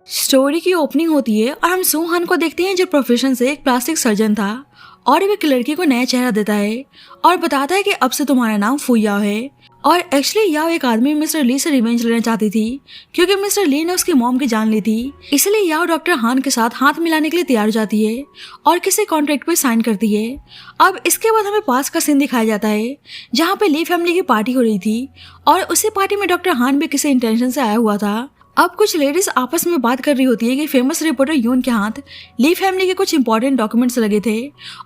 Story की opening होती है और हम सू हान को देखते हैं जो प्रोफेशन से एक प्लास्टिक सर्जन था और वे एक लड़की को नया चेहरा देता है और बताता है कि अब से तुम्हारा नाम फू याओ है। और एक्चुअली याओ एक आदमी मिस्टर ली से रिवेंज लेना चाहती थी क्योंकि मिस्टर ली ने उसकी मॉम की जान ली थी। इसलिए याओ डॉक्टर हान के साथ हाथ मिलाने के लिए तैयार हो जाती है और किसी कॉन्ट्रैक्ट पे साइन करती है। अब इसके बाद हमें पास का सीन दिखाया जाता है जहाँ पे ली फैमिली की पार्टी हो रही थी और उसी पार्टी में डॉक्टर हान भी किसी इंटेंशन से आया हुआ था। अब कुछ लेडीज आपस में बात कर रही होती है कि फेमस रिपोर्टर यून के हाथ ली फैमिली के कुछ इंपॉर्टेंट डॉक्यूमेंट्स लगे थे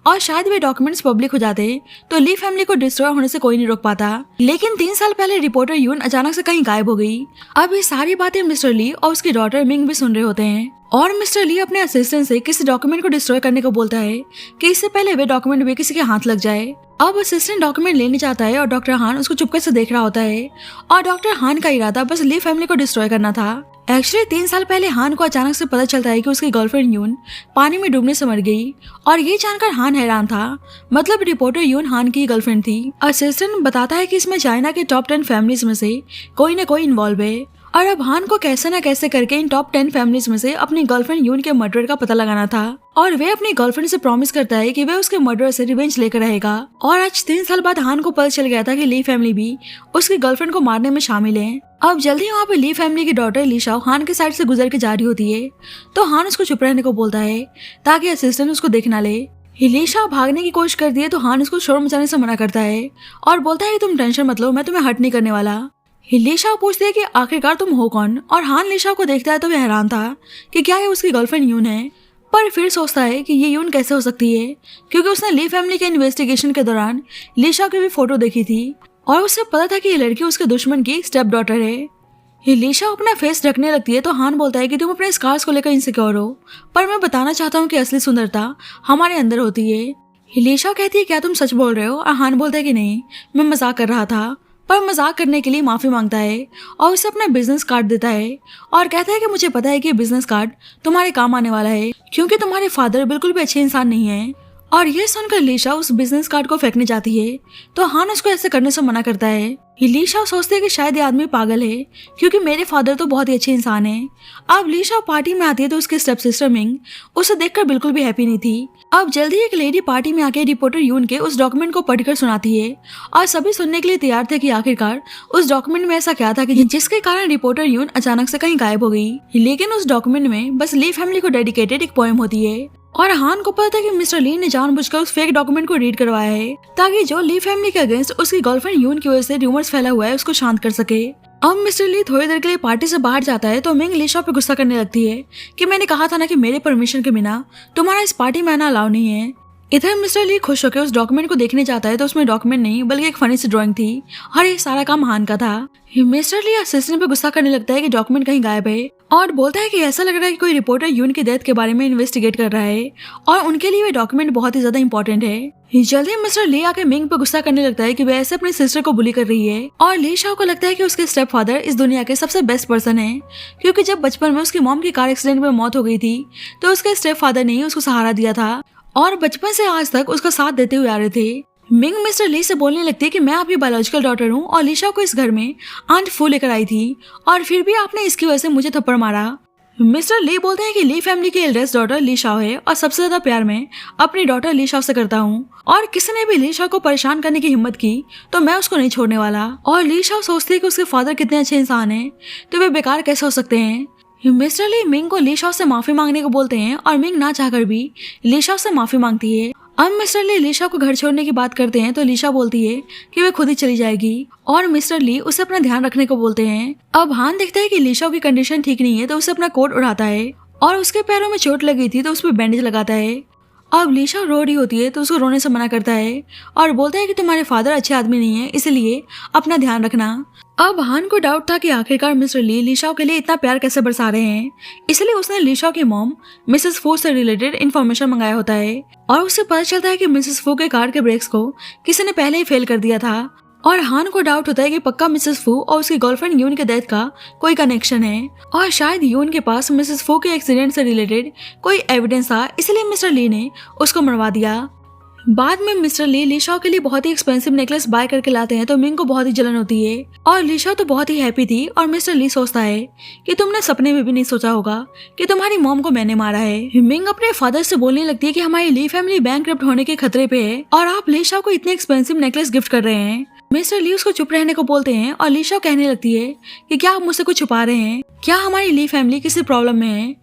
और शायद वे डॉक्यूमेंट्स पब्लिक हो जाते तो ली फैमिली को डिस्ट्रॉय होने से कोई नहीं रोक पाता। लेकिन 3 साल पहले रिपोर्टर यून अचानक से कहीं गायब हो गई। अब ये सारी बातें मिस्टर ली और उसकी डॉटर मिंग भी सुन रहे होते हैं और मिस्टर ली अपने असिस्टेंट से किसी डॉक्यूमेंट को डिस्ट्रॉय करने को बोलता है कि इससे पहले वे डॉक्यूमेंट भी किसी के हाथ लग जाए। अब असिस्टेंट डॉक्यूमेंट लेने जाता है और डॉक्टर हान उसको चुपके से देख रहा होता है और डॉक्टर हान का इरादा बस ली फैमिली को डिस्ट्रॉय करना था। एक्चुअली 3 साल पहले हान को अचानक से पता चलता है कि उसकी गर्लफ्रेंड यून पानी में डूबने से मर गई और ये जानकर हान हैरान था। मतलब रिपोर्टर यून हान की गर्लफ्रेंड थी। असिस्टेंट बताता है कि इसमें चाइना के टॉप 10 फैमिलीज में से कोई न कोई इन्वॉल्व है और अब हान को कैसे न कैसे करके इन टॉप 10 फैमिलीज में से अपनी गर्लफ्रेंड यून के मर्डर का पता लगाना था और वे अपनी गर्लफ्रेंड से प्रॉमिस करता है कि वे उसके मर्डर से रिवेंज लेकर रहेगा। और आज 3 साल बाद हान को पता चल गया था कि ली फैमिली भी उसकी गर्लफ्रेंड को मारने में शामिल है। अब जल्दी वहाँ पे ली फैमिली की डॉटर ली शाओ हान के साइड से गुजर के जा रही होती है तो हान उसको चुप रहने को बोलता है ताकि असिस्टेंट उसको देख ना ले। ली शाओ भागने की कोशिश करती है तो हान उसको शोर मचाने से मना करता है और बोलता है कि तुम टेंशन मत लो, मैं तुम्हें हर्ट नहीं करने वाला। ली शाओ पूछती है कि आखिरकार तुम हो कौन और हान ली शाओ को देखता है तो वह हैरान था कि क्या ये उसकी गर्लफ्रेंड यून है, पर फिर सोचता है कि ये यून कैसे हो सकती है क्योंकि उसने ली फैमिली के इन्वेस्टिगेशन के दौरान ली शाओ की भी फोटो देखी थी और उसे पता था कि ये लड़की उसके दुश्मन की स्टेप डॉटर है। ली शाओ अपना फेस ढकने लगती है तो हान बोलता है कि तुम अपने स्कार्स को लेकर इनसिक्योर हो, पर मैं बताना चाहता हूँ कि असली सुंदरता हमारे अंदर होती है। ली शाओ कहती है क्या तुम सच बोल रहे हो और हान बोलता है कि नहीं, मैं मजाक कर रहा था, पर मजाक करने के लिए माफी मांगता है और उसे अपना बिजनेस कार्ड देता है और कहता है कि मुझे पता है कि बिजनेस कार्ड तुम्हारे काम आने वाला है क्योंकि तुम्हारे फादर बिल्कुल भी अच्छे इंसान नहीं है। और ये सुनकर ली शाओ उस बिजनेस कार्ड को फेंकने जाती है तो हान उसको ऐसे करने से मना करता है। ली शाओ सोचती है कि शायद ये आदमी पागल है क्योंकि मेरे फादर तो बहुत ही अच्छे इंसान हैं। अब ली शाओ पार्टी में आती है तो उसकी स्टेप सिस्टर मिंग उसे देखकर बिल्कुल भी हैप्पी नहीं थी। अब जल्दी एक लेडी पार्टी में आके रिपोर्टर यून के उस डॉक्यूमेंट को पढ़कर सुनाती है और सभी सुनने के लिए तैयार थे कि आखिरकार उस डॉक्यूमेंट में ऐसा क्या था कि जिसके कारण रिपोर्टर यून अचानक से कहीं गायब हो गई। लेकिन उस डॉक्यूमेंट में बस ली फैमिली को डेडिकेटेड एक पोएम होती है और हान को पता था कि मिस्टर ली ने जानबूझकर उस फेक डॉक्यूमेंट को रीड करवाया है ताकि जो ली फैमिली के अगेंस्ट उसकी गर्लफ्रेंड यून की वजह से रूमर्स फैला हुआ है उसको शांत कर सके। अब मिस्टर ली थोड़ी देर के लिए पार्टी से बाहर जाता है तो मिंग ली शाओ पे गुस्सा करने लगती है कि मैंने कहा था ना कि मेरे परमिशन के बिना तुम्हारा इस पार्टी में आना अलाउ नहीं है। इधर मिस्टर ली खुश होकर उस डॉक्यूमेंट को देखने जाता है तो उसमें डॉक्यूमेंट नहीं बल्कि एक फनी सी ड्राइंग थी और ये सारा काम हान का था। मिस्टर ली असिस्टेंट पे गुस्सा करने लगता है कि डॉक्यूमेंट कहीं गायब है और बोलता है कि ऐसा लग रहा है कि कोई रिपोर्टर यून की डेथ के बारे में इन्वेस्टिगेट कर रहा है और उनके लिए वे डॉक्यूमेंट बहुत ही ज्यादा इंपॉर्टेंट है। जल्दी मिस्टर ली आके मिंग पे गुस्सा करने लगता है कि वह ऐसे अपनी सिस्टर को बुली कर रही है और ली शाओ को लगता है कि उसके स्टेप फादर इस दुनिया के सबसे बेस्ट पर्सन है क्योंकि जब बचपन में उसकी मॉम की कार एक्सीडेंट में मौत हो गई थी तो उसके स्टेप फादर ने ही उसको सहारा दिया था और बचपन से आज तक उसका साथ देते हुए आ रहे थे। मिंग मिस्टर ली से बोलने लगती है कि मैं आपकी बायोलॉजिकल डॉटर हूँ और ली शाओ को इस घर में आंट फू लेकर आई थी और फिर भी आपने इसकी वजह से मुझे थप्पड़ मारा। मिस्टर ली बोलते हैं कि ली फैमिली की एल्डेस्ट डॉटर ली शाओ है और सबसे ज्यादा प्यार मैं अपनी डॉटर ली शाओ से करता हूँ और किसी ने भी ली शाओ को परेशान करने की हिम्मत की तो मैं उसको नहीं छोड़ने वाला। और ली शाओ सोचती है कि उसके फादर कितने अच्छे इंसान हैं तो वे बेकार कैसे हो सकते हैं। मिस्टर ली मिंग को ली शाओ से माफी मांगने को बोलते हैं और मिंग ना चाहकर भी ली शाओ से माफी मांगती है। अब मिस्टर ली ली शाओ को घर छोड़ने की बात करते हैं तो ली शाओ बोलती है कि वे खुद ही चली जाएगी और मिस्टर ली उसे अपना ध्यान रखने को बोलते हैं। अब हान देखता है कि ली शाओ की कंडीशन ठीक नहीं है तो उसे अपना कोट उड़ाता है और उसके पैरों में चोट लगी थी तो उस पर बैंडेज लगाता है। अब ली शाओ रो रही होती है तो उसको रोने से मना करता है और बोलता है कि तुम्हारे फादर अच्छे आदमी नहीं है इसलिए अपना ध्यान रखना। अब हान को डाउट था कि आखिरकार मिस्टर ली शाओ के लिए इतना प्यार कैसे बरसा रहे हैं, इसलिए उसने ली शाओ की मॉम मिसेस फू से रिलेटेड इन्फॉर्मेशन मंगाया होता है और उससे पता चलता है कि मिसेस फू के कार के ब्रेक्स को किसी ने पहले ही फेल कर दिया था और हान को डाउट होता है कि पक्का मिसेस फू और उसकी गर्लफ्रेंड यून के डेथ का कोई कनेक्शन है और शायद यून के पास मिसेस फू के एक्सीडेंट से रिलेटेड कोई एविडेंस था इसलिए मिस्टर ली ने उसको मरवा दिया। बाद में मिस्टर ली लीशाओ के लिए बहुत ही एक्सपेंसिव नेकलेस बाय करके लाते हैं तो मिंग को बहुत ही जलन होती है और लीशाओ तो बहुत ही हैप्पी थी और मिस्टर ली सोचता है कि तुमने सपने में भी नहीं सोचा होगा कि तुम्हारी मॉम को मैंने मारा है। मिंग अपने फादर से बोलने लगती है कि हमारी ली फैमिली बैंकरप्ट होने के खतरे पे है और आप लीशाओ को इतने एक्सपेंसिव नेकलेस गिफ्ट कर रहे हैं। मिस्टर ली उसको चुप रहने को बोलते हैं और लीशाओ कहने लगती है कि क्या आप मुझसे कुछ छुपा रहे हैं, क्या हमारी ली फैमिली किसी प्रॉब्लम में है।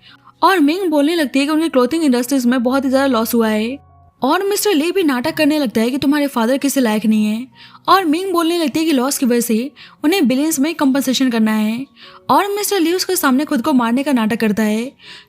और मिंग बोलने लगती है कि उनकी क्लोथिंग इंडस्ट्रीज में बहुत ही ज्यादा लॉस हुआ है और मिस्टर ली भी नाटक करने लगता है कि तुम्हारे फादर किसी लायक नहीं है और मिंग बोलने लगती है कि लॉस की वजह से उन्हें बिलियंस में कंपनसेशन करना है और मिस्टर ली उसके सामने खुद को मारने का नाटक करता है।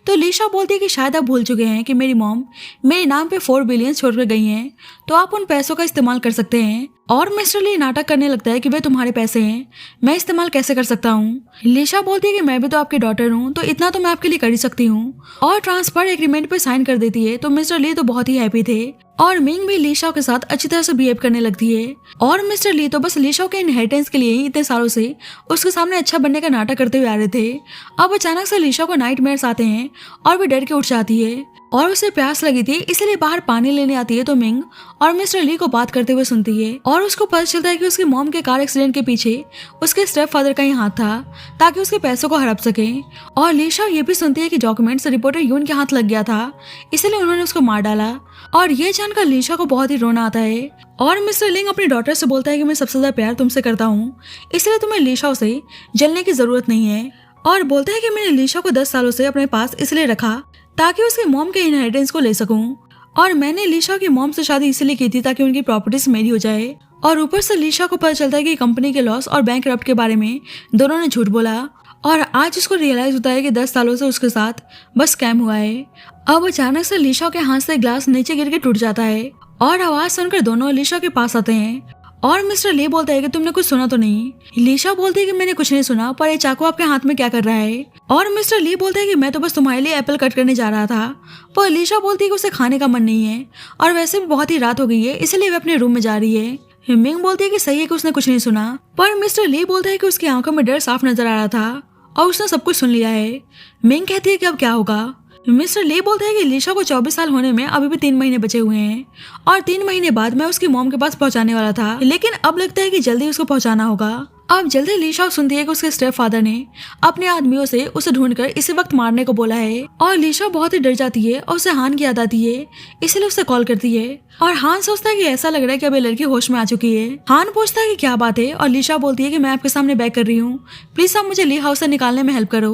तो लीशा बोलती है कि शायद आप भूल चुके हैं कि मेरी मॉम मेरे नाम पे 4 बिलियन छोड़ कर गई हैं, तो आप उन पैसों का इस्तेमाल कर सकते हैं। और मिस्टर ली नाटक करने लगता है कि वे तुम्हारे पैसे हैं, मैं इस्तेमाल कैसे कर सकता हूँ। लीशा बोलती है कि मैं भी तो आपकी डॉटर हूँ, तो इतना तो मैं आपके लिए कर ही सकती हूँ और ट्रांसफर एग्रीमेंट पे साइन कर देती है। तो मिस्टर ली तो बहुत ही हैप्पी थे और मिंग भी लीशा के साथ अच्छी तरह से बिहेव करने लगती है और मिस्टर ली तो बस लीशा के इनहेरिटेंस के लिए ही इतने सालों से उसके सामने अच्छा बनने का नाटक करते हुए आ रहे थे। अब अचानक से लीशा को नाइटमेयर्स आते हैं और वे डर के उठ जाती है और उसे प्यास लगी थी इसलिए बाहर पानी लेने आती है। तो मिंग और मिस्टर ली को बात करते हुए सुनती है और उसको पता चलता है कि उसकी मॉम के कार एक्सीडेंट के पीछे उसके स्टेप फादर का ही हाथ था ताकि उसके पैसों को हड़प सके। और लीशा ये भी सुनती है कि डॉक्यूमेंट्स रिपोर्टर यून के हाथ लग गया था इसलिए उन्होंने उसको मार डाला और ये जानकर लीशा को बहुत ही रोना आता है। और मिस्टर लिंग अपनी डॉटर से बोलता है कि मैं सबसे ज्यादा प्यार तुमसे करता हूँ इसलिए तुम्हें लीशा से जलने की जरूरत नहीं है और बोलता है कि मैंने लीशा को 10 सालों से अपने पास इसलिए रखा ताकि उसके मॉम के इनहेरिटेंस को ले सकूं और मैंने लीशा की मॉम से शादी इसलिए की थी ताकि उनकी प्रॉपर्टीज मेरी हो जाए। और ऊपर से लीशा को पता चलता है कि कंपनी के लॉस और बैंकरप्ट के बारे में दोनों ने झूठ बोला और आज उसको रियलाइज होता है कि 10 सालों से उसके साथ बस स्कैम हुआ है। अब अचानक से लीशा के हाथ से ग्लास नीचे गिर के टूट जाता है और आवाज सुनकर दोनों लीशा के पास आते हैं और मिस्टर ली बोलता है कि तुमने कुछ सुना तो नहीं। लीशा बोलती है कि मैंने कुछ नहीं सुना, पर ये चाकू आपके हाथ में क्या कर रहा है। और मिस्टर ली बोलता है कि मैं तो बस तुम्हारे लिए एप्पल कट करने जा रहा था। पर लीशा बोलती है कि उसे खाने का मन नहीं है और वैसे भी बहुत ही रात हो गई है इसलिए वे अपने रूम में जा रही है। मिंग बोलती है कि सही है कि उसने कुछ नहीं सुना, पर मिस्टर ली बोलता है कि उसकी आंखों में डर साफ नजर आ रहा था और उसने सब कुछ सुन लिया है। मिंग कहती है कि अब क्या होगा। मिस्टर ली बोलता है कि लीशा को 24 साल होने में अभी भी 3 महीने बचे हुए हैं और 3 महीने बाद मैं उसकी मॉम के पास पहुंचाने वाला था, लेकिन अब लगता है कि जल्दी उसको पहुंचाना होगा। अब जल्दी लीशा सुनती है कि उसके स्टेप फादर ने अपने आदमियों से उसे ढूंढकर इसी वक्त मारने को बोला है और लीशा बहुत ही डर जाती है और उसे हान की याद आती है इसलिए उसे कॉल करती है और हान सोचता है कि ऐसा लग रहा है कि अब ये लड़की होश में आ चुकी है। हान पूछता है कि क्या बात है और लीशा बोलती है कि मैं आपके सामने बैक कर रही हूँ, प्लीज आप मुझे ली हाउस से निकालने में हेल्प करो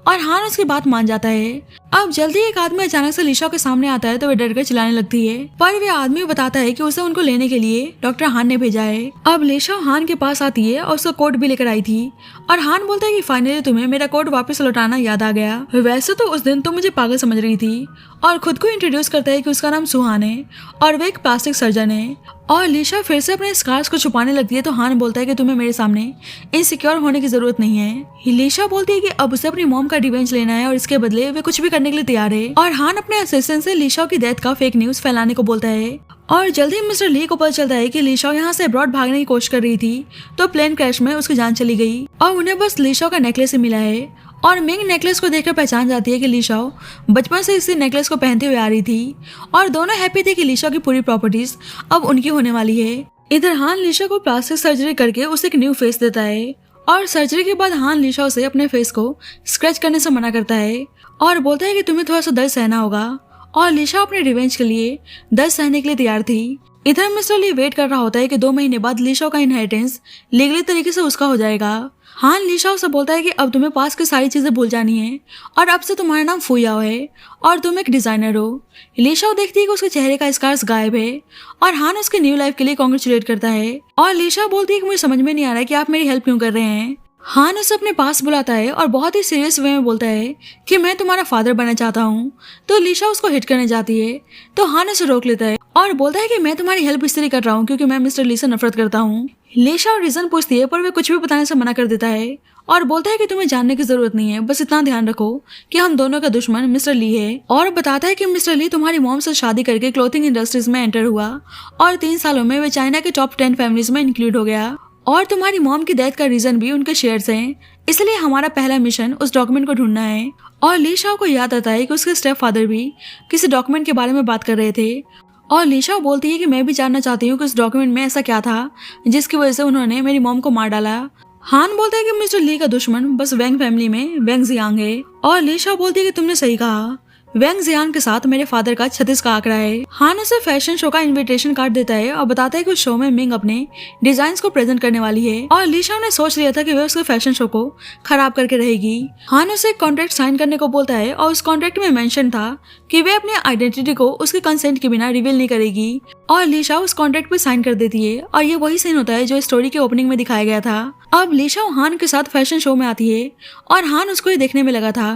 और हान उसकी बात मान जाता है। अब जल्दी एक आदमी अचानक से लीशा के सामने आता है तो वे डर कर चिल्लाने लगती है, पर वे आदमी बताता है कि उसे उनको लेने के लिए डॉक्टर हान ने भेजा है। अब लीशा हान के पास आती है और उसका कोट भी लेकर आई थी और हान बोलता है कि फाइनली तुम्हें मेरा कोट वापस लौटाना याद आ गया। वैसे तो उस दिन तो मुझे पागल समझ रही थी और खुद को इंट्रोड्यूस करता है कि उसका नाम सुहान है और वे एक प्लास्टिक सर्जन है। और लीशा फिर से अपने स्कार्स को छुपाने लगती है तो हान बोलता है कि तुम्हें मेरे सामने इनसिक्योर होने की जरूरत नहीं है। लीशा बोलती है कि अब उसे अपनी मॉम का रिवेंज लेना है और इसके बदले वे कुछ भी करने के लिए तैयार है। और हान अपने असिस्टेंट से लीशा की डेथ का फेक न्यूज फैलाने को बोलता है और जल्दी मिस्टर ली को पता चलता है कि लीशा यहाँ से अब्रॉड भागने की कोशिश कर रही थी तो प्लेन क्रैश में उसकी जान चली गई और उन्हें बस लीशा का नेकलेस ही मिला है। और मिंग नेकलेस को देखकर पहचान जाती है कि लीशा बचपन से इसी नेकलेस को पहनते हुए आ रही थी और दोनों हैप्पी थे कि लीशा की पूरी प्रॉपर्टीज अब उनकी होने वाली है। इधर हान लीशा को प्लास्टिक सर्जरी करके उसे एक न्यू फेस देता है और सर्जरी के बाद हान लीशा से अपने फेस को स्क्रैच करने से मना करता है और बोलता है कि तुम्हें थोड़ा सा दर्द सहना होगा और लीशा अपने रिवेंज के लिए दर्द सहने के लिए तैयार थी। इधर मिस्टर ली वेट कर रहा होता है कि 2 महीने बाद लीशा का इनहेरिटेंस लीगली तरीके से उसका हो जाएगा। हान लीशा से बोलता है कि अब तुम्हें पास की सारी चीजें भूल जानी है और अब से तुम्हारा नाम फुयाओ है और तुम एक डिजाइनर हो। लीशा देखती है कि उसके चेहरे का स्कार्स गायब है और हान उसकी न्यू लाइफ के लिए कांग्रेचुलेट करता है और लीशा बोलती है कि मुझे समझ में नहीं आ रहा है कि आप मेरी हेल्प क्यों कर रहे हैं। हान उसे अपने पास बुलाता है और बहुत ही सीरियस वे में बोलता है कि मैं तुम्हारा फादर बनना चाहता हूँ। तो लीशा उसको हिट करने जाती है तो हान उसे रोक लेता है और बोलता है कि मैं तुम्हारी हेल्प इसलिए कर रहा हूँ क्योंकि मैं मिस्टर ली से नफरत करता हूँ। लीशा रीजन पूछती है पर वे कुछ भी बताने से मना कर देता है और बोलता है कि तुम्हें जानने की जरूरत नहीं है, बस इतना ध्यान रखो कि हम दोनों का दुश्मन मिस्टर ली है। और बताता है कि मिस्टर ली तुम्हारी मॉम से शादी करके क्लोथिंग इंडस्ट्रीज में एंटर हुआ और 3 सालों में वे चाइना के टॉप 10 फैमिलीज में इंक्लूड हो गया और तुम्हारी मॉम की डेथ का रीजन भी उनके शेयर्स हैं, इसलिए हमारा पहला मिशन उस डॉक्यूमेंट को ढूंढना है। और लीशा को याद आता है कि उसके स्टेप फादर भी किसी डॉक्यूमेंट के बारे में बात कर रहे थे और लीशा बोलती है कि मैं भी जानना चाहती हूँ कि उस डॉक्यूमेंट में ऐसा क्या था जिसकी वजह से उन्होंने मेरी मॉम को मार डाला। हान बोलता है कि मिस्टर ली का दुश्मन बस वैंग फैमिली में वैंग जियांग है। और लीशा बोलती है कि तुमने सही कहा, वैंग जियांग के साथ मेरे फादर का 36 का आंकड़ा है। हान उसे फैशन शो का इनविटेशन कार्ड देता है और बताता है कि उस शो में मिंग अपने डिजाइन को प्रेजेंट करने वाली है। और लीशा ने सोच लिया था कि वह उसके फैशन शो को खराब करके रहेगी। हान उसे एक कॉन्ट्रैक्ट साइन करने को बोलता है और उस कॉन्ट्रैक्ट में मेंशन था कि वे अपनी आइडेंटिटी को उसके कंसेंट के बिना रिवील नहीं करेगी। और लीशा उस कॉन्ट्रैक्ट पे साइन कर देती है और ये वही सीन होता है जो स्टोरी के ओपनिंग में दिखाया गया था। अब लीशा हान के साथ फैशन शो में आती है और हान उसको ही देखने में लगा था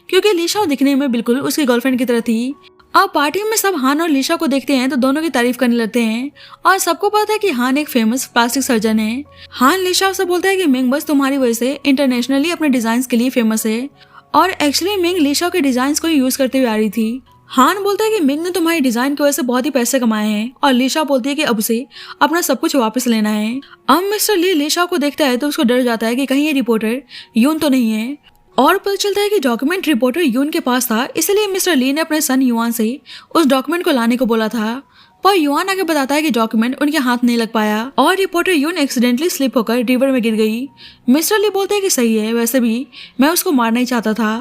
क्योंकि लीशा दिखने में बिल्कुल उसकी गर्लफ्रेंड की तरह थी। अब पार्टी में सब हान और लीशा को देखते हैं तो दोनों की तारीफ करने लगते हैं और सबको पता है कि हान एक फेमस प्लास्टिक सर्जन है। हान लीशा से बोलता है कि मिंग बस तुम्हारी वजह से इंटरनेशनली अपने डिजाइन के लिए फेमस है और एक्चुअली मिंग लीशा के डिजाइन को यूज करते हुए आ रही थी। हान बोलता है कि मिंग ने तुम्हारी डिजाइन की वजह से बहुत ही पैसे कमाए हैं और लीशा बोलती है कि अब उसे अपना सब कुछ वापस लेना है। अब मिस्टर ली लीशा को देखता है तो उसको डर जाता है कि कहीं ये रिपोर्टर यून तो नहीं है और पता चलता है कि डॉक्यूमेंट रिपोर्टर यून के पास था, इसलिए मिस्टर ली ने अपने सन युआन से उस डॉक्यूमेंट को लाने को बोला था। पर युआन आगे बताता है कि डॉक्यूमेंट उनके हाथ नहीं लग पाया और रिपोर्टर यून एक्सीडेंटली स्लिप होकर रिवर में गिर गई। मिस्टर ली बोलते हैं कि सही है, वैसे भी मैं उसको मारना ही चाहता था।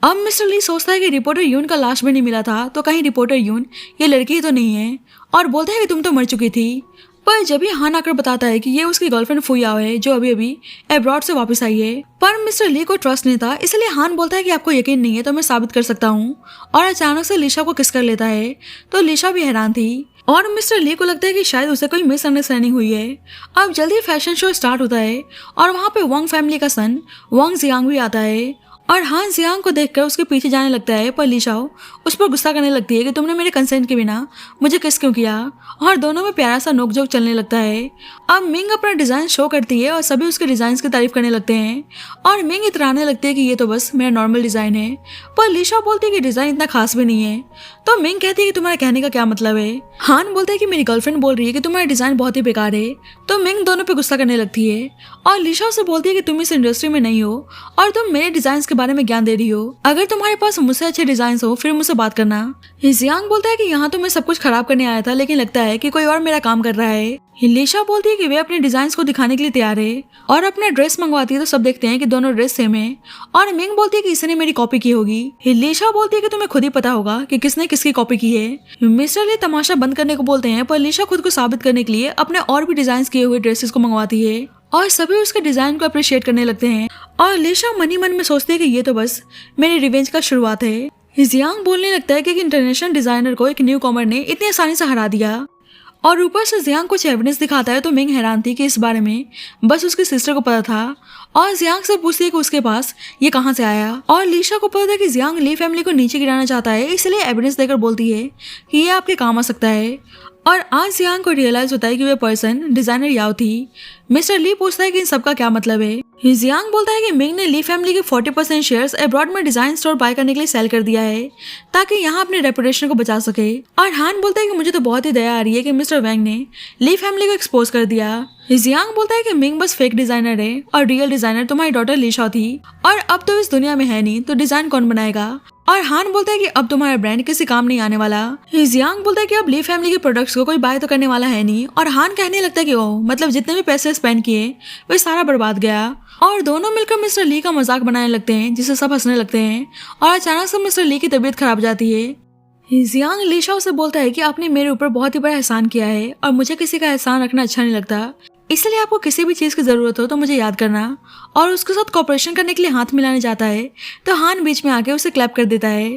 अब मिस्टर ली सोचता है कि रिपोर्टर यून का लाश भी नहीं मिला था तो कहीं रिपोर्टर यून ये लड़की तो नहीं है और बोलता है कि तुम तो मर चुकी थी। पर जब ही हान आकर बताता है कि ये उसकी गर्लफ्रेंड फुयाओ है जो अभी अभी अब्रॉड से वापस आई है, पर मिस्टर ली को ट्रस्ट नहीं था, इसलिए हान बोलता है कि आपको यकीन नहीं है तो मैं साबित कर सकता हूँ और अचानक से लीशा को किस कर लेता है तो लीशा भी हैरान थी और मिस्टर ली को लगता है कि शायद उसे कोई मिसअंडरस्टैंडिंग हुई है। अब जल्दी फैशन शो स्टार्ट होता है और वहाँ पे वांग फैमिली का सन वांग जियांग भी आता है और हान जियांग को देखकर उसके पीछे जाने लगता है, पर लीशाओ उस पर गुस्सा करने लगती है कि तुमने मेरे कंसेंट के बिना मुझे किस क्यों किया और दोनों में प्यारा सा नोकझोंक चलने लगता है। अब मिंग अपना डिजाइन शो करती है और सभी उसके डिजाइन की तारीफ करने लगते हैं और मिंग इतराने लगती है कि ये तो बस मेरा नॉर्मल डिजाइन है, पर लीशा बोलती है कि डिजाइन इतना खास भी नहीं है। तो मिंग कहती है कि तुम्हारे कहने का क्या मतलब है। हान बोलता है कि मेरी गर्लफ्रेंड बोल रही है कि तुम्हारा डिजाइन बहुत ही बेकार है। तो मिंग दोनों पे गुस्सा करने लगती है और लीशा से बोलती है कि तुम इस इंडस्ट्री में नहीं हो और तुम मेरे डिजाइन के बारे में ज्ञान दे रही हो, अगर तुम्हारे पास मुझसे अच्छे डिजाइन हो फिर मुझसे बात करना। जियांग बोलता है कि यहाँ तो मैं सब कुछ खराब करने आया था लेकिन लगता है कि कोई और मेरा काम कर रहा है। लीशा बोलती है कि वे अपने डिजाइन को दिखाने के लिए तैयार है और अपना ड्रेस मंगवाती है तो सब देखते हैं कि दोनों ड्रेस सेम है और मिंग बोलती है कि इसने मेरी कॉपी की होगी। लीशा बोलती है कि तुम्हें खुद ही पता होगा कि किसने किसकी कॉपी की है। मिस्टर ली तमाशा बंद करने को बोलते हैं, पर लीशा खुद को साबित करने के लिए अपने और भी डिजाइन किए हुए ड्रेसेस को मंगवाती है और सभी उसके डिजाइन को अप्रिशिएट करने लगते हैं और लीशा मन ही मन में सोचती है कि ये तो बस मेरी रिवेंज का शुरुआत है। जियांग बोलने लगता है कि एक इंटरनेशनल डिजाइनर को एक न्यू कॉमर ने इतनी आसानी से हरा दिया और ऊपर से जियांग कुछ एविडेंस दिखाता है तो मिंग हैरान थी कि इस बारे में बस उसकी सिस्टर को पता था और जियांग से पूछती है कि उसके पास ये कहाँ से आया और लीशा को पता था कि जियांग ली फैमिली को नीचे गिराना चाहता है, इसलिए एविडेंस देकर बोलती है कि ये आपके काम आ सकता है। और आज जियांग को रियलाइज होता है कि वे पर्सन डिजाइनर याओ थी। मिस्टर ली पूछता है कि इन सबका क्या मतलब है। जियांग बोलता है कि मिंग ने ली फैमिली के 40% शेयर्स अब्रॉड में डिजाइन स्टोर बाय करने के लिए सेल कर दिया है ताकि यहाँ अपने रेपुटेशन को बचा सके। और हान बोलता है कि मुझे तो बहुत ही दया आ रही है कि मिस्टर वैंग ने ली फैमिली को एक्सपोज कर दिया। जियांग बोलता है कि मिंग बस फेक डिजाइनर है और रियल डिजाइनर तुम्हारी डॉटर लीशा थी और अब तो इस दुनिया में है नहीं तो डिजाइन कौन बनाएगा। और हान बोलता है कि अब तुम्हारा ब्रांड किसी काम नहीं आने वाला। जियांग बोलता है कि अब ली फैमिली के प्रोडक्ट्स को कोई बाय तो करने वाला है नहीं और हान कहने लगता है कि ओह मतलब जितने भी पैसे स्पेंड किए वे सारा बर्बाद गया और दोनों मिलकर मिस्टर ली का मजाक बनाने लगते हैं जिससे सब हंसने लगते हैं और अचानक से मिस्टर ली की तबीयत खराब जाती है। जियांग लीशा से बोलता है कि आपने मेरे ऊपर बहुत ही बड़ा एहसान किया है और मुझे किसी का एहसान रखना अच्छा नहीं लगता, इसलिए आपको किसी भी चीज़ की ज़रूरत हो तो मुझे याद करना। और उसके साथ कोऑपरेशन करने के लिए हाथ मिलाने जाता है तो हान बीच में आके उसे क्लैप कर देता है।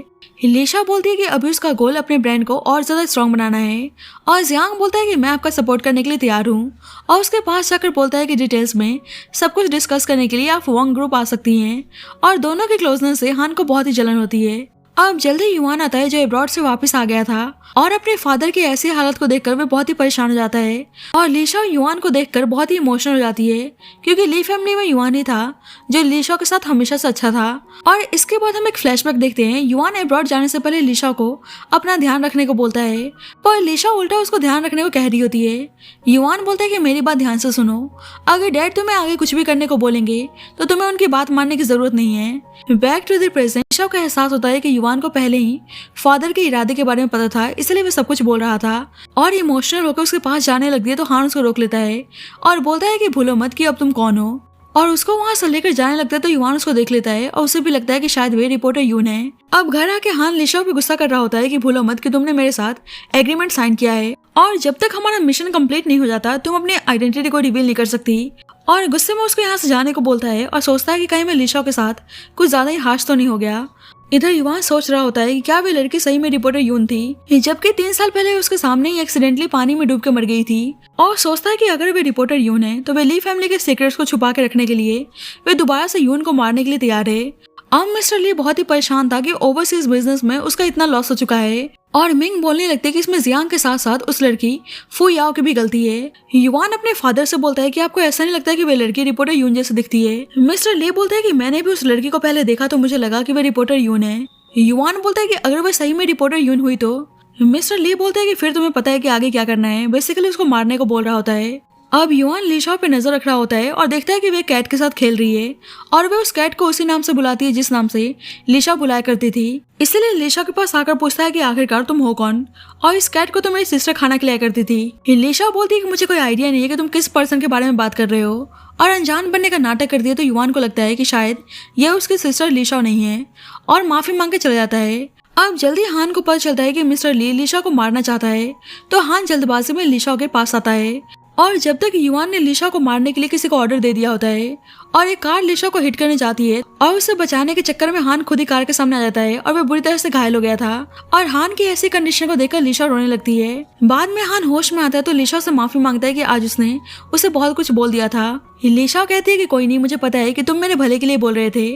लीशा बोलती है कि अभी उसका गोल अपने ब्रांड को और ज़्यादा स्ट्रॉन्ग बनाना है और जियांग बोलता है कि मैं आपका सपोर्ट करने के लिए तैयार हूँ और उसके पास जाकर बोलता है कि डिटेल्स में सब कुछ डिस्कस करने के लिए आप वांग ग्रुप आ सकती हैं और दोनों के क्लोजनेस से हान को बहुत ही जलन होती है। अब जल्दी युआन आता है जो अब्रॉड से वापस आ गया था और अपने फादर की ऐसी हालत को देखकर वह बहुत ही परेशान हो जाता है और लीशा युआन को देखकर बहुत ही इमोशनल हो जाती है क्योंकि ली फैमिली में युआन ही था जो लीशा के साथ हमेशा से अच्छा था। और इसके बाद हम एक फ्लैशबैक देखते हैं। युआन अब्रॉड जाने से पहले लीशा को अपना ध्यान रखने को बोलता है पर लीशा उल्टा उसको ध्यान रखने को कह रही होती है। युआन बोलता है कि मेरी बात ध्यान से सुनो, अगर डैड तुम्हें आगे कुछ भी करने को बोलेंगे तो तुम्हें उनकी बात मानने की जरूरत नहीं है। Back to the present Lisha को एहसास होता है कि युआन युवान को पहले ही फादर के इरादे के बारे में पता था, इसलिए वह सब कुछ बोल रहा था और इमोशनल होकर उसके पास जाने लगती है तो हान उसको रोक लेता है और बोलता है कि भूलो मत कि अब तुम कौन हो, और उसको वहां से लेकर जाने लगता है तो युवान उसको देख लेता है और उसे भी लगता है कि शायद वे रिपोर्टर यून है। अब घर आके हान लिशा पे गुस्सा कर रहा होता है कि भूलो मत कि तुमने मेरे साथ एग्रीमेंट साइन किया है और जब तक हमारा मिशन कंप्लीट नहीं हो जाता तुम अपनी आइडेंटिटी को रिवील नहीं कर सकती, और गुस्से में उसको यहाँ से जाने को बोलता है और सोचता है कि कहीं मैं लिशा के साथ कुछ ज्यादा ही हाश तो नहीं हो गया। इधर युवान सोच रहा होता है कि क्या वे लड़की सही में रिपोर्टर यून थी, जबकि 3 साल पहले उसके सामने ही एक्सीडेंटली पानी में डूब के मर गई थी, और सोचता है कि अगर वे रिपोर्टर यून है तो वे ली फैमिली के सीक्रेट्स को छुपा के रखने के लिए वे दोबारा से यून को मारने के लिए तैयार है। अब मिस्टर ली बहुत ही परेशान था कि ओवरसीज बिजनेस में उसका इतना लॉस हो चुका है, और मिंग बोलने लगते हैं कि इसमें जियांग के साथ साथ उस लड़की फू याओ की भी गलती है। युवान अपने फादर से बोलता है कि आपको ऐसा नहीं लगता कि वे लड़की रिपोर्टर यून जैसे दिखती है। मिस्टर ली बोलता है कि मैंने भी उस लड़की को पहले देखा तो मुझे लगा कि वे रिपोर्टर यून है। युवान बोलता है कि अगर वह सही में रिपोर्टर यून हुई तो मिस्टर ली बोलता है कि फिर तुम्हें पता है कि आगे क्या करना है। बेसिकली उसको मारने को बोल रहा होता है। अब युवान लिशा पे नजर रख रहा होता है और देखता है कि वे कैट के साथ खेल रही है और वे उस कैट को उसी नाम से बुलाती है जिस नाम से लिशा बुलाया करती थी। इसलिए लिशा के पास आकर पूछता है कि आखिरकार तुम हो कौन, और इस कैट को तो मेरी सिस्टर खाना खिलाया करती थी। लिशा बोलती है कि मुझे कोई आइडिया नहीं है कि तुम किस पर्सन के बारे में बात कर रहे हो, और अनजान बनने का नाटक करती है तो युवान को लगता है कि शायद यह उसकी सिस्टर लिशा नहीं है और माफी मांग के चला जाता है। अब जल्दी हान को पता चलता है कि मिस्टर ली लिशा को मारना चाहता है तो हान जल्दबाजी में लिशा के पास आता है, और जब तक युवान ने लिशा को मारने के लिए किसी को ऑर्डर दे दिया होता है और एक कार लिशा को हिट करने जाती है और उसे बचाने के चक्कर में हान खुद ही कार के सामने आ जाता है और वह बुरी तरह से घायल हो गया था, और हान की ऐसी कंडीशन को देखकर लिशा रोने लगती है। बाद में हान होश में आता है तो लिशा से माफी मांगता है कि आज उसने उसे बहुत कुछ बोल दिया था। लिशा कहती है कि कोई नहीं, मुझे पता है कि तुम मेरे भले के लिए बोल रहे थे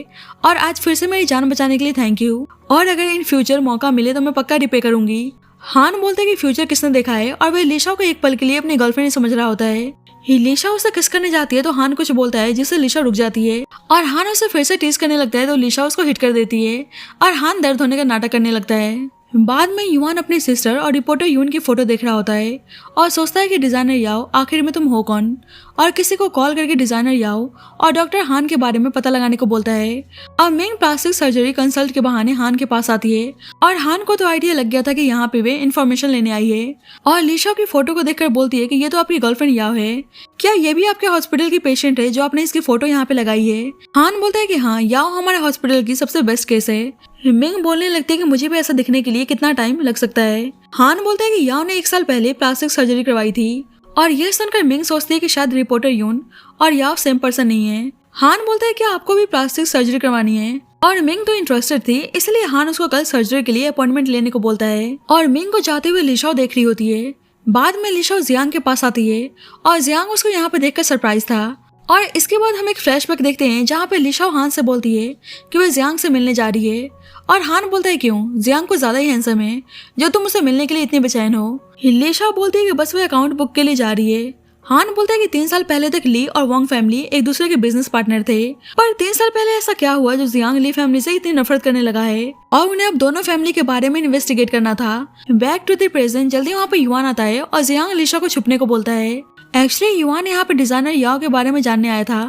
और आज फिर से मेरी जान बचाने के लिए थैंक यू, और अगर इन फ्यूचर मौका मिले तो मैं पक्का रिपे करूंगी। हान बोलता है कि फ्यूचर किसने देखा है, और वह लिशा को एक पल के लिए अपनी गर्लफ्रेंड समझ रहा होता है। लिशा उसे किस करने जाती है तो हान कुछ बोलता है जिससे लिशा रुक जाती है, और हान उसे फिर से टीज करने लगता है तो लिशा उसको हिट कर देती है और हान दर्द होने का नाटक करने लगता है। बाद में युवान अपनी सिस्टर और रिपोर्टर यून की फोटो देख रहा होता है और सोचता है कि डिजाइनर याओ आखिर में तुम हो कौन, और किसी को कॉल करके डिजाइनर याओ और डॉक्टर हान के बारे में पता लगाने को बोलता है। अब मिंग प्लास्टिक सर्जरी कंसल्ट के बहाने हान के पास आती है और हान को तो आइडिया लग गया था कि यहाँ पे वे इन्फॉर्मेशन लेने आई है, और लिशा की फोटो को देखकर बोलती है कि ये तो आपकी गर्लफ्रेंड याओ है, क्या ये भी आपके हॉस्पिटल की पेशेंट है जो आपने इसकी फोटो यहाँ पे लगाई है। हान बोलता है कि हाँ, याओ हमारे हॉस्पिटल की सबसे बेस्ट केस है। मिंग बोलने लगती है कि मुझे भी ऐसा दिखने के लिए कितना टाइम लग सकता है। हान बोलता है कि याओ ने 1 साल पहले प्लास्टिक सर्जरी करवाई थी, और यह सुनकर मिंग सोचती है कि शायद रिपोर्टर यून और याओ सेम पर्सन नहीं है। हान बोलता है कि आपको भी प्लास्टिक सर्जरी करवानी है, और मिंग तो इंटरेस्टेड थी, इसलिए हान उसको कल सर्जरी के लिए अपॉइंटमेंट लेने को बोलता है, और मिंग को जाते हुए लिशा देख रही होती है। बाद में लिशा जियांग के पास आती है और जियांग उसको यहाँ पे देखकर सरप्राइज था, और इसके बाद हम एक फ्लैशबैक देखते हैं जहाँ पे लिशा हान से बोलती है कि वह जियांग से मिलने जा रही है, और हान बोलता है क्यों, जियांग को ज्यादा ही हैंडसम है जो तुम उसे मिलने के लिए इतनी बेचैन हो। लिशा बोलती है कि बस वो अकाउंट बुक के लिए जा रही है। हान बोलता है कि 3 साल पहले तक ली और वोंग फैमिली एक दूसरे के बिजनेस पार्टनर थे, पर 3 साल पहले ऐसा क्या हुआ जो जियांग ली फैमिली से इतनी नफरत करने लगा है, और उन्हें अब दोनों फैमिली के बारे में इन्वेस्टिगेट करना था। बैक टू द प्रेजेंट जल्दी वहाँ पे युवान आता है और जियांग लिशा को छुपने को बोलता है। एक्चुअली युवान यहाँ पे डिजाइनर याओ के बारे में जानने आया था,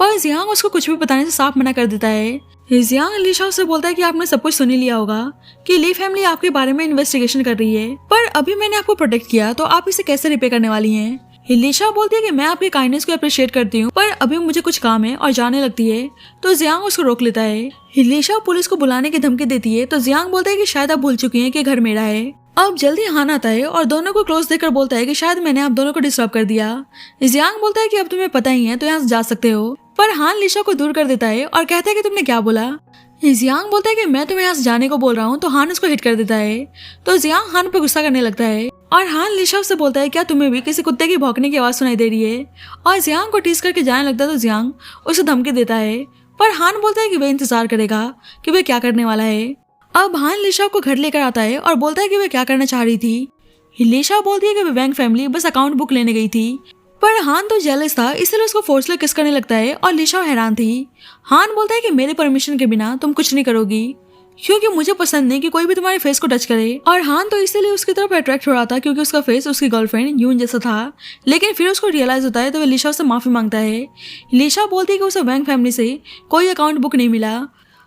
पर जियांग उसको कुछ भी बताने से साफ मना कर देता है। जियांग लिशा से बोलता है कि आपने सब कुछ सुन ही लिया होगा कि ली फैमिली आपके बारे में इन्वेस्टिगेशन कर रही है, पर अभी मैंने आपको प्रोटेक्ट किया तो आप इसे कैसे रिपे करने वाली हैं। लिशा बोलती है कि मैं आपकी काइंडनेस को अप्रिशिएट करती हूँ, पर अभी मुझे कुछ काम है, और जाने लगती है तो जियांग उसको रोक लेता है। लिशा पुलिस को बुलाने की धमकी देती है तो जियांग बोलता है कि शायद आप भूल चुकी हैं कि घर मेरा है। अब जल्दी हान आता है और दोनों को क्लोज देखकर बोलता है कि शायद मैंने आप दोनों को डिस्टर्ब कर दिया। जियांग बोलता है कि अब तुम्हें पता ही है तो यहाँ से जा सकते हो, पर हान लिशा को दूर कर देता है और कहता है कि तुमने क्या बोला। जियांग बोलता है कि मैं तुम्हें यहाँ से जाने को बोल रहा हूँ, तो हान उसको हिट कर देता है, तो जियांग हान पर गुस्सा करने लगता है, और हान लिशा से बोलता है क्या तुम्हें भी किसी कुत्ते की भौंकने की आवाज सुनाई दे रही है, और जियांग को टीस करके जाने लगता है तो जियांग उसे धमकी देता है, पर हान बोलता है कि वह इंतजार करेगा कि वह क्या करने वाला है। अब हान लिशा को घर लेकर आता है और बोलता है कि वह क्या करना चाह रही थी। लिशा बोलती है कि वह वैंग फैमिली बस अकाउंट बुक लेने गई थी, पर हान तो जेलस था इसलिए उसको फोर्सली किस करने लगता है, और लिशा हैरान थी। हान बोलता है कि मेरे परमिशन के बिना तुम कुछ नहीं करोगी, क्योंकि मुझे पसंद नहीं कि कोई भी तुम्हारे फेस को टच करे, और हान तो इसलिए उसकी तरफ अट्रैक्ट हो रहा था क्योंकि उसका फेस उसकी गर्लफ्रेंड यून जैसा था। लेकिन फिर उसको रियलाइज होता है तो वह लिशा से माफी मांगता है। लिशा बोलती है कि उसे वैंग फैमिली से कोई अकाउंट बुक नहीं मिला।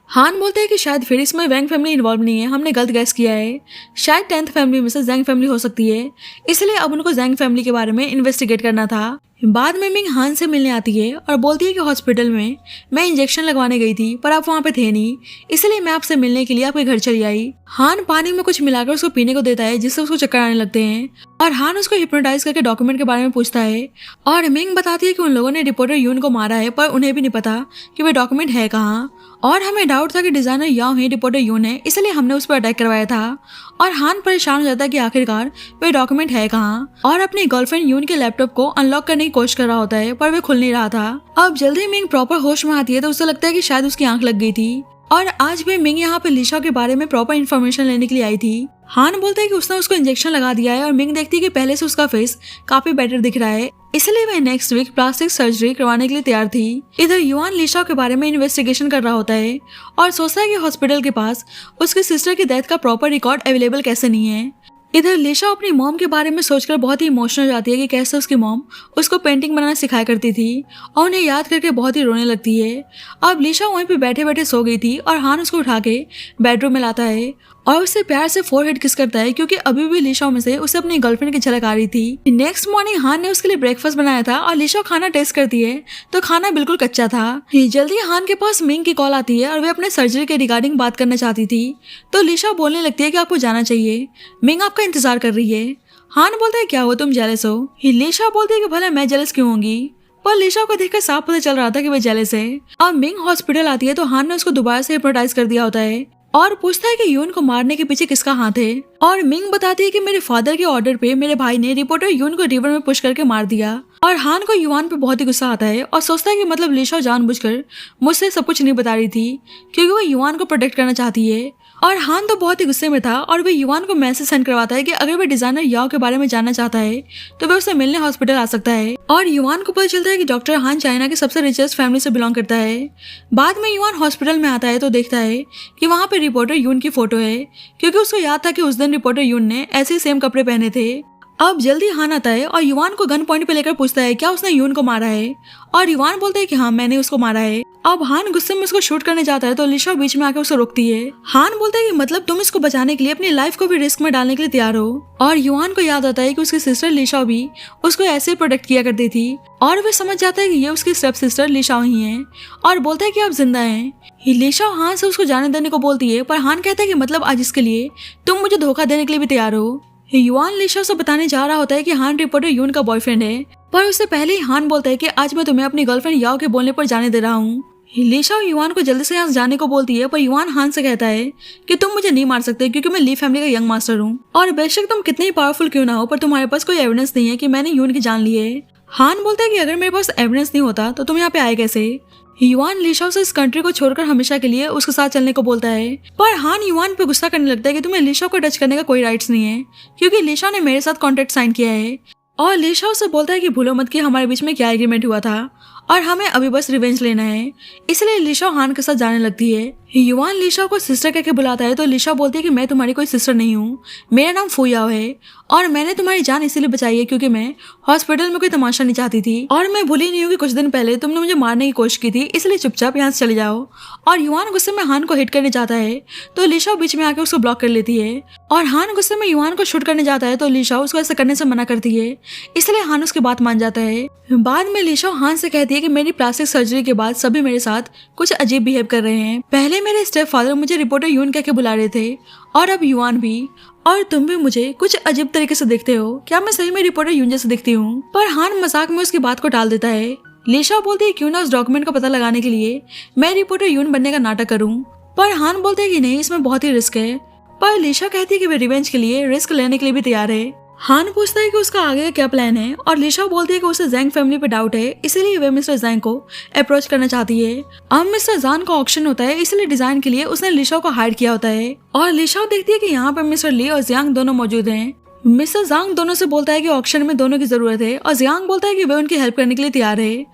हान बोलते हैं कि शायद फिर इसमें वैंग फैमिली इन्वॉल्व नहीं है, हमने गलत गैस किया है, शायद 10th फैमिली में से जैंग फैमिली हो सकती है, इसलिए अब उनको जैंग फैमिली के बारे में इन्वेस्टिगेट करना था। बाद में मिंग हान से मिलने आती है और बोलती है कि हॉस्पिटल में मैं इंजेक्शन लगवाने गई थी पर आप वहाँ पे थे नहीं, इसलिए मैं आपसे मिलने के लिए आपके घर चली आई। हान पानी में कुछ मिलाकर उसको पीने को देता है जिससे उसको चक्कर आने लगते हैं और हान उसको हिप्नोटाइज करके डॉक्यूमेंट के बारे में पूछता है और मिंग बताती है कि उन लोगों ने रिपोर्टर यून को मारा है पर उन्हें भी नहीं पता कि वह डॉक्यूमेंट है कहाँ और हमें डाउट था कि डिजाइनर याओ ही रिपोर्टर यून है, इसलिए हमने उस पर अटैक करवाया था। और हान परेशान हो जाता है कि आखिरकार वह डॉक्यूमेंट है कहाँ और अपनी गर्लफ्रेंड यून के लैपटॉप को अनलॉक करने की कोशिश कर रहा होता है पर वह खुल नहीं रहा था। अब जल्दी मिंग प्रॉपर होश में आती है तो उसे लगता है कि शायद उसकी आंख लग गई थी और आज भी मिंग यहाँ पे लिशा के बारे में प्रॉपर इन्फॉर्मेशन लेने के लिए आई थी। हान बोलता है कि उसने उसको इंजेक्शन लगा दिया है और मिंग देखती है कि पहले से उसका फेस काफी बेटर दिख रहा है, इसलिए वह नेक्स्ट वीक प्लास्टिक सर्जरी करवाने के लिए तैयार थी। इधर युआन लिशा के बारे में इन्वेस्टिगेशन कर रहा होता है और सोचता है कि हॉस्पिटल के पास उसकी सिस्टर की डेथ का प्रॉपर रिकॉर्ड अवेलेबल कैसे नहीं है। इधर लिशा अपनी मॉम के बारे में सोचकर बहुत ही इमोशनल हो जाती है कि कैसे उसकी मॉम उसको पेंटिंग बनाना सिखाया करती थी और उन्हें याद करके बहुत ही रोने लगती है। अब लिशा वहीं पे बैठे बैठे सो गई थी और हान उसको उठा के बेडरूम में लाता है और उससे प्यार से फोरहेड किस करता है क्योंकि अभी भी लिशा में से उसे अपनी गर्लफ्रेंड की झलक आ रही थी। नेक्स्ट मॉर्निंग हान ने उसके लिए ब्रेकफास्ट बनाया था और लिशा खाना टेस्ट करती है तो खाना बिल्कुल कच्चा था। जल्दी हान के पास मिंग की कॉल आती है और वे अपने सर्जरी के रिगार्डिंग बात करना चाहती थी तो लिशा बोलने लगती है कि आपको जाना चाहिए, मिंग आपका इंतजार कर रही है। हान बोलता है क्या हुआ, तुम जेलस हो? लिशा बोलती है कि भला मैं जेलस क्यों होंगी, पर लिशा को देखकर साफ पता चल रहा था कि वह जेलस है। अब मिंग हॉस्पिटल आती है तो हान ने उसको दोबारा से हिप्नोटाइज कर दिया होता है और पूछता है कि यून को मारने के पीछे किसका हाथ है और मिंग बताती है कि मेरे फादर के ऑर्डर पे मेरे भाई ने रिपोर्टर यून को रिवर में पुश करके मार दिया। और हान को युआन पे बहुत ही गुस्सा आता है और सोचता है कि मतलब लिशा जानबूझकर मुझसे सब कुछ नहीं बता रही थी क्योंकि वो युआन को प्रोटेक्ट करना चाहती है। और हान तो बहुत ही गुस्से में था और वह युआन को मैसेज सेंड करवाता है कि अगर वह डिजाइनर याओ के बारे में जानना चाहता है तो वह उसे मिलने हॉस्पिटल आ सकता है। और युआन को पता चलता है कि डॉक्टर हान चाइना की सबसे रिचेस्ट फैमिली से बिलोंग करता है। बाद में युआन हॉस्पिटल में आता है तो देखता है कि वहाँ पे रिपोर्टर यून की फोटो है क्योंकि उसको याद था कि उस दिन रिपोर्टर यून ने ऐसे ही सेम कपड़े पहने थे। अब जल्दी हान आता है और युआन को गन पॉइंट पे लेकर पूछता है क्या उसने यून को मारा है और युआन बोलता है कि हाँ मैंने उसको मारा है। अब हान गुस्से में उसको शूट करने जाता है तो लिशा बीच में आकर उसे रोकती है। हान बोलता है कि मतलब तुम इसको बचाने के लिए अपनी लाइफ को भी रिस्क में डालने के लिए तैयार हो। और युआन को याद आता है कि उसकी सिस्टर लिशा भी उसको ऐसे प्रोटेक्ट किया करती थी और वे समझ जाता है कि ये उसकी स्टेप सिस्टर लिशा ही है और बोलता है कि आप जिंदा हैं। लिशा हान से उसको जाने देने को बोलती है पर हान कहता है कि मतलब आज इसके लिए तुम मुझे धोखा देने के लिए भी तैयार हो। युआन लिशा से बताने जा रहा होता है कि हान रिपोर्टर यून का बॉयफ्रेंड है पर उससे पहले ही हान बोलता है कि आज मैं तुम्हें अपनी गर्लफ्रेंड याओ के बोलने पर जाने दे रहा हूँ। लिशा युआन को जल्दी से यहाँ जाने को बोलती है पर युआन हान से कहता है कि तुम मुझे नहीं मार सकते क्योंकि मैं ली फैमिली का यंग मास्टर हूँ और बेशक तुम कितने ही पावरफुल क्यों ना हो पर तुम्हारे पास कोई एविडेंस नहीं है कि मैंने यून की जान ली है। हान बोलता है कि अगर मेरे पास एविडेंस नहीं होता तो तुम यहाँ पे आए कैसे। युआन लिशा से इस कंट्री को छोड़कर हमेशा के लिए उसके साथ चलने को बोलता है पर हान युआन पे गुस्सा करने लगता है कि तुम्हें लिशा को टच करने का कोई राइट्स नहीं है क्योंकि लिशा ने मेरे साथ कॉन्ट्रैक्ट साइन किया है। और लिशा उसे बोलता है कि भूलो मत कि हमारे बीच में क्या एग्रीमेंट हुआ था और हमें अभी बस रिवेंज लेना है, इसलिए लिशा हान के साथ जाने लगती है। युआन लिशा को सिस्टर कहकर बुलाता है तो लिशा बोलती है कि मैं तुम्हारी कोई सिस्टर नहीं हूँ, मेरा नाम फुयाओ है और मैंने तुम्हारी जान इसीलिए बचाई है क्योंकि मैं हॉस्पिटल में कोई तमाशा नहीं चाहती थी और मैं भूली नहीं हूँ कि कुछ दिन पहले तुमने मुझे मारने की कोशिश की थी, इसलिए चुपचाप यहाँ से चले जाओ। और युआन गुस्से में हान को हिट करने जाता है तो लिशा बीच में आकर उसको ब्लॉक कर लेती है और हान गुस्से में युआन को शूट करने जाता है तो लिशा उसको ऐसा करने से मना करती है, इसलिए हान उसकी बात मान जाता है। बाद में लिशा हान से कहती है कि मेरी प्लास्टिक सर्जरी के बाद सभी मेरे साथ कुछ अजीब बिहेव कर रहे हैं। पहले मेरे स्टेप फादर मुझे रिपोर्टर यून कह के बुला रहे थे और अब युआन भी, और तुम भी मुझे कुछ अजीब तरीके से देखते हो, क्या मैं सही में रिपोर्टर यून जैसे दिखती हूँ? पर हान मजाक में उसकी बात को टाल देता है। लिशा बोलती है क्यों ना उस डॉक्यूमेंट का पता लगाने के लिए मैं रिपोर्टर यून बनने का नाटक करूँ, पर हान बोलते है कि नहीं इसमें बहुत ही रिस्क है। पर लिशा कहती है कि वे रिवेंज के लिए रिस्क लेने के लिए भी तैयार है। हान पूछता है कि उसका आगे का क्या प्लान है और लिशा बोलती है कि उसे जैंग फैमिली पे डाउट है, इसीलिए वे मिस्टर जैंग को अप्रोच करना चाहती है। अब मिस्टर जान का ऑक्शन होता है, इसलिए डिजाइन के लिए उसने लिशा को हायर किया होता है और लिशा देखती है कि यहाँ पर मिस्टर ली और जियांग दोनों मौजूद हैं। मिस्टर जांग दोनों से बोलता है कि ऑक्शन में दोनों की जरूरत है और जियांग बोलता है कि वे उनकी हेल्प करने के लिए तैयार है।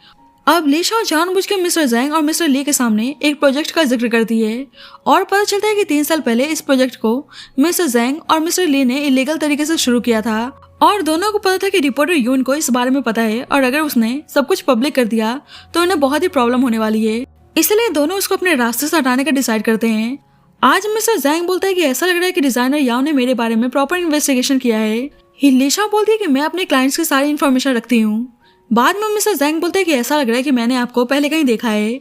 अब लिशा जानबूझ के मिस्टर जैंग और मिस्टर ली के सामने एक प्रोजेक्ट का जिक्र करती है और पता चलता है कि 3 साल पहले इस प्रोजेक्ट को मिस्टर जैंग और मिस्टर ली ने इलीगल तरीके से शुरू किया था और दोनों को पता था कि रिपोर्टर यून को इस बारे में पता है और अगर उसने सब कुछ पब्लिक कर दिया तो उन्हें बहुत ही प्रॉब्लम होने वाली है। इसलिए दोनों उसको अपने रास्ते से हटाने का डिसाइड करते हैं। आज मिस्टर जैंग बोलता है कि ऐसा लग रहा है कि डिजाइनर याओ ने मेरे बारे में प्रॉपर इन्वेस्टिगेशन किया है। लिशा बोलती है कि मैं अपने क्लाइंट्स की सारी इन्फॉर्मेशन रखती हूँ। बाद में मिस्टर जैंग बोलते हैं कि ऐसा लग रहा है कि मैंने आपको पहले कहीं देखा है।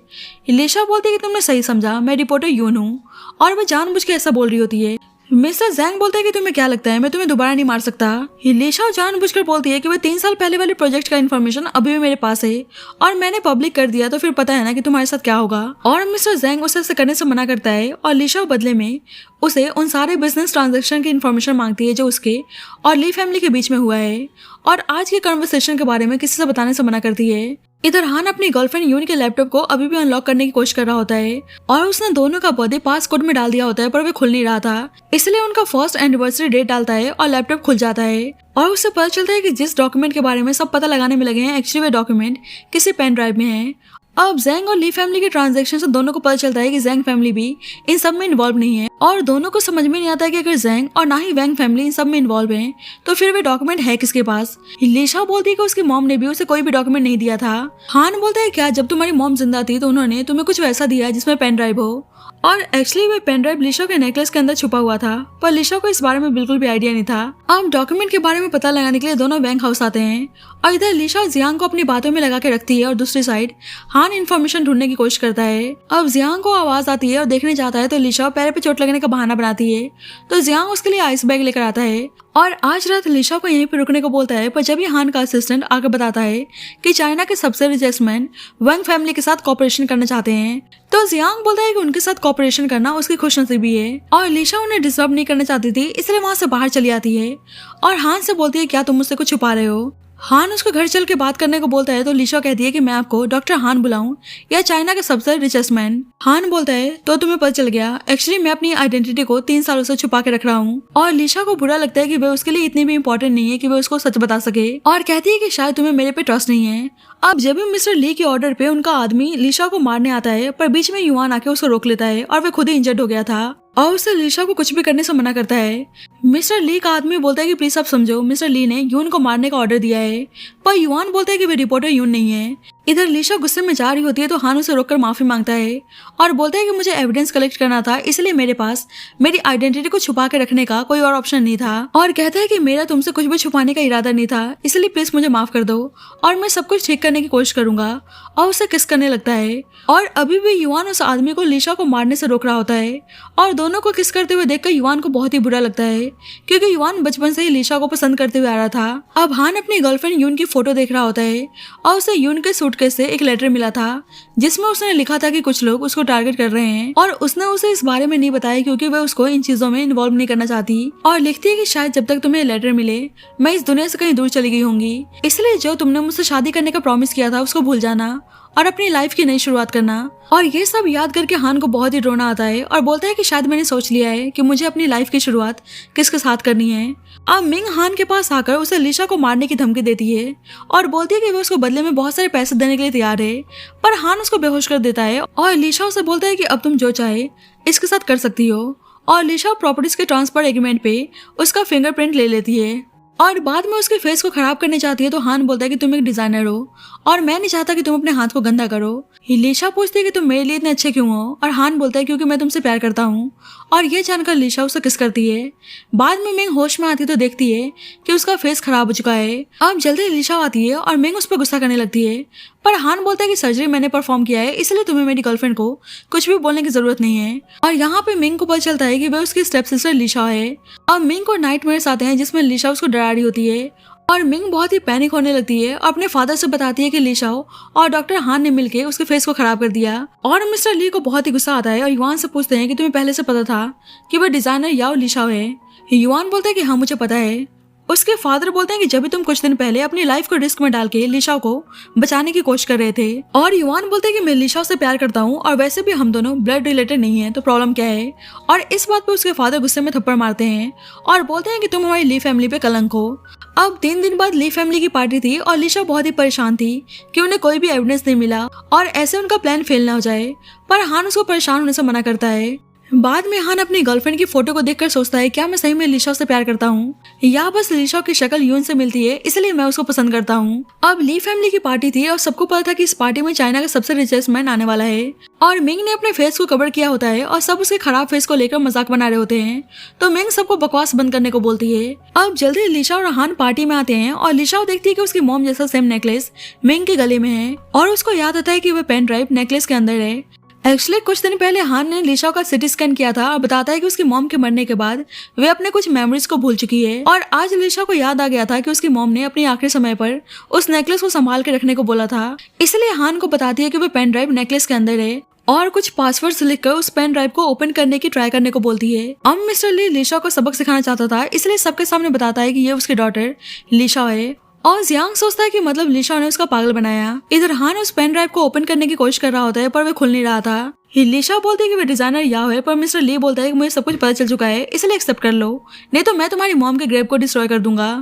लिशा बोलती है कि तुमने सही समझा, मैं रिपोर्टर यून हूँ, और वह जानबूझ के ऐसा बोल रही होती है। मिस्टर जैंग बोलता है कि तुम्हें क्या लगता है मैं तुम्हें दोबारा नहीं मार सकता। लिशा जानबूझकर बोलती है कि वह 3 साल पहले वाले प्रोजेक्ट का इन्फॉर्मेशन अभी भी मेरे पास है और मैंने पब्लिक कर दिया तो फिर पता है ना कि तुम्हारे साथ क्या होगा। और मिस्टर जैंग उसे ऐसे करने से मना करता है और लिशा बदले में उसे उन सारे बिजनेस ट्रांजैक्शन की इन्फॉर्मेशन मांगती है जो उसके और ली फैमिली के बीच में हुआ है, और आज के कन्वर्सेशन के बारे में किसी से बताने से मना करती है। इधर हान अपनी गर्लफ्रेंड यून के लैपटॉप को अभी भी अनलॉक करने की कोशिश कर रहा होता है और उसने दोनों का बर्थडे पासकोड में डाल दिया होता है, पर वे खुल नहीं रहा था। इसलिए उनका फर्स्ट एनिवर्सरी डेट डालता है और लैपटॉप खुल जाता है और उससे पता चलता है कि जिस डॉक्यूमेंट के बारे में सब पता लगाने में लगे हैं एक्चुअली वे डॉक्यूमेंट किसी पेन ड्राइव में है। अब जैंग और ली फैमिली के ट्रांजैक्शन से दोनों को पता चलता है कि जैंग फैमिली भी इन सब में इन्वॉल्व नहीं है, और दोनों को समझ में नहीं आता कि अगर जैंग और ना ही वैंग फैमिली इन सब में इन्वॉल्व हैं तो फिर वे डॉक्यूमेंट है किसके पास। लिशा बोलती है कि उसकी मॉम ने भी उसे कोई भी डॉक्यूमेंट नहीं दिया था। हान बोलता है क्या जब तुम्हारी मॉम जिंदा थी तो उन्होंने तुम्हें कुछ वैसा दिया जिसमें पेन ड्राइव हो, और एक्चुअली वे पेन ड्राइव लिशा के नेकलेस के अंदर छुपा हुआ था, पर लिशा को इस बारे में बिल्कुल भी आइडिया नहीं था। अब डॉक्यूमेंट के बारे में पता लगाने के लिए दोनों बैंक हाउस आते हैं और इधर लिशा जियांग को अपनी बातों में लगा के रखती है और दूसरी साइड हान इन्फॉर्मेशन ढूंढने की कोशिश करता है। अब जियांग को आवाज आती है और देखने जाता है तो लिशा पैर पे चोट लगने का बहाना बनाती है, तो जियांग उसके लिए आइस बैग लेकर आता है और आज रात लिशा को यहीं पर रुकने को बोलता है। पर जब ये हान का असिस्टेंट आकर बताता है कि चाइना के सबसे रिचेस्ट मैन वंग फैमिली के साथ कॉपरेशन करना चाहते हैं, तो जियांग बोलता है कि उनके साथ कॉपरेशन करना उसकी खुशनसीबी है और लिशा उन्हें डिस्टर्ब नहीं करना चाहती थी, इसलिए वहां से बाहर चली आती है और हान से बोलती है क्या तुम मुझसे कुछ छुपा रहे हो। हान उसको घर चल के बात करने को बोलता है तो लिशा कहती है कि मैं आपको डॉक्टर हान बुलाऊं या चाइना के सबसे रिचेस्ट मैन। हान बोलता है तो तुम्हें पता चल गया, एक्चुअली मैं अपनी आइडेंटिटी को 3 सालों से छुपा के रख रहा हूँ, और लिशा को बुरा लगता है कि वह उसके लिए इतनी भी इम्पोर्टेंट नहीं है कि वह उसको सच बता सके, और कहती है कि शायद तुम्हें मेरे पे ट्रस्ट नहीं है। अब जब भी मिस्टर ली के ऑर्डर पे उनका आदमी लिशा को मारने आता है, पर बीच में युआन आके उसको रोक लेता है और वह खुद ही इंजर्ड हो गया था और उससे लिशा को कुछ भी करने से मना करता है। मिस्टर ली का आदमी बोलता है कि प्लीज आप समझो, मिस्टर ली ने यून को मारने का ऑर्डर दिया है, पर युआन बोलता है कि वे रिपोर्टर यून नहीं है। इधर लिशा गुस्से में जा रही होती है तो हान उसे रोककर माफी मांगता है और बोलता है कि मुझे एविडेंस कलेक्ट करना था, इसलिए मेरे पास मेरी आइडेंटिटी को छुपा के रखने का कोई और ऑप्शन नहीं था, और कहता है कि मेरा तुमसे कुछ भी छुपाने का इरादा नहीं था, इसलिए प्लीज मुझे माफ कर दो और मैं सब कुछ ठीक करने की कोशिश करूंगा, और उसे किस करने लगता है। और अभी भी युआन उस आदमी को लिशा को मारने से रोक रहा होता है और दोनों को किस करते हुए देखकर युआन को बहुत ही बुरा लगता है क्योंकि युआन बचपन से ही लिशा को पसंद करते हुए आ रहा था। अब हान अपनी गर्लफ्रेंड यून की फोटो देख रहा होता है और उसे यून के सूटकेस से एक लेटर मिला था जिसमें उसने लिखा था कि कुछ लोग उसको टारगेट कर रहे हैं, और उसने उसे इस बारे में नहीं बताया क्योंकि वह उसको इन चीजों में इन्वॉल्व नहीं करना चाहती, और लिखती है कि शायद जब तक तुम्हें लेटर मिले मैं इस दुनिया से कहीं दूर चली गई होंगी, इसलिए जो तुमने मुझसे शादी करने का प्रॉमिस किया था उसको भूल जाना और अपनी लाइफ की नई शुरुआत करना। और ये सब याद करके हान को बहुत ही रोना आता है और बोलता है कि शायद मैंने सोच लिया है कि मुझे अपनी लाइफ की शुरुआत किसके साथ करनी है। अब मिंग हान के पास आकर उसे लिशा को मारने की धमकी देती है और बोलती है कि वो उसको बदले में बहुत सारे पैसे देने के लिए तैयार है, पर हान उसको बेहोश कर देता है और लिशा उसे बोलता है कि अब तुम जो चाहे इसके साथ कर सकती हो, और लिशा प्रॉपर्टीज के ट्रांसफर एग्रीमेंट पे उसका फिंगरप्रिंट ले लेती है और बाद में उसके फेस को खराब करने चाहती है, तो हान बोलता है कि तुम एक डिजाइनर हो और मैं नहीं चाहता कि तुम अपने हाथ को गंदा करो। लिशा पूछती है कि तुम मेरे लिए इतने अच्छे क्यों हो, और हान बोलता है क्योंकि मैं तुमसे प्यार करता हूँ, और ये जानकर लिशा उसे किस करती है। बाद में मिंग होश में आती तो देखती है कि उसका फेस खराब हो चुका है। अब जल्दी लिशा आती है और मिंग उस पर गुस्सा करने लगती है, पर हान बोलता है कि सर्जरी मैंने परफॉर्म किया है इसलिए तुम्हें मेरी गर्लफ्रेंड को कुछ भी बोलने की जरूरत नहीं है, और यहाँ पे मिंग को पता चलता है कि वह उसकी स्टेप सिस्टर लिशा है। अब मिंग को नाइटमेयर्स आते हैं जिसमें लिशा उसको डरा रही होती है और मिंग बहुत ही पैनिक होने लगती है और अपने फादर से बताती है कि लिशा और डॉक्टर हान ने मिलकर उसके फेस को खराब कर दिया, और मिस्टर ली को बहुत ही गुस्सा आता है और युआन से पूछते हैं कि तुम्हें पहले से पता था कि वह डिजाइनर याओ लिशा है। युआन बोलता है कि हाँ मुझे पता है। उसके फादर बोलते हैं कि जब भी तुम कुछ दिन पहले अपनी लाइफ को रिस्क में डाल के लिशा को बचाने की कोशिश कर रहे थे, और युआन बोलते हैं कि मैं लिशा से प्यार करता हूँ और वैसे भी हम दोनों ब्लड रिलेटेड नहीं है तो प्रॉब्लम क्या है, और इस बात पे उसके फादर गुस्से में थप्पड़ मारते हैं और बोलते हैं कि तुम हमारी ली फैमिली पे कलंक हो। अब 3 दिन बाद ली फैमिली की पार्टी थी और लिशा बहुत ही परेशान थी कि उन्हें कोई भी एविडेंस नहीं मिला और ऐसे उनका प्लान फेल ना हो जाए, पर हान उसको परेशान होने से मना करता है। बाद में हान अपनी गर्लफ्रेंड की फोटो को देखकर सोचता है क्या मैं सही में लिशा से प्यार करता हूँ या बस लिशा की शक्ल यून से मिलती है इसलिए मैं उसको पसंद करता हूँ। अब ली फैमिली की पार्टी थी और सबको पता था कि इस पार्टी में चाइना का सबसे रिचेस्ट मैन आने वाला है और मिंग ने अपने फेस को कवर किया होता है और सब उसके खराब फेस को लेकर मजाक बना रहे होते हैं। तो मिंग सबको बकवास बंद करने को बोलती है। अब जल्दी लिशा और हान पार्टी में आते हैं और लिशा देखती है कि उसकी मॉम जैसा सेम नेकलेस मिंग के गले में है और उसको याद आता है कि वह पेन ड्राइव नेकलेस के अंदर है। एक्चुअली कुछ दिन पहले हान ने लिशा का सिटी स्कैन किया था और बताता है कि उसकी मॉम के मरने के बाद वे अपने कुछ मेमोरीज को भूल चुकी है और आज लिशा को याद आ गया था कि उसकी मॉम ने अपनी आखिरी समय पर उस नेकलेस को संभाल के रखने को बोला था। इसलिए हान को बताती है कि वह पेन ड्राइव नेकलेस के अंदर है और कुछ पासवर्ड्स लिखकर उस पेन ड्राइव को ओपन करने की ट्राई करने को बोलती है। अब मिस्टर ली लिशा को सबक सिखाना चाहता था इसलिए सबके सामने बताता है कि ये उसकी डॉटर लिशा है और जियांग सोचता है कि मतलब लिशा ने उसका पागल बनाया। इधर हान उस पेन ड्राइव को ओपन करने की कोशिश कर रहा होता है पर वह खुल नहीं रहा था। लिशा बोलती है कि वह डिजाइनर याओ है पर मिस्टर ली बोलता है कि मुझे सब कुछ पता चल चुका है इसलिए एक्सेप्ट कर लो नहीं तो मैं तुम्हारी मॉम के ग्रेव को डिस्ट्रॉय कर दूंगा।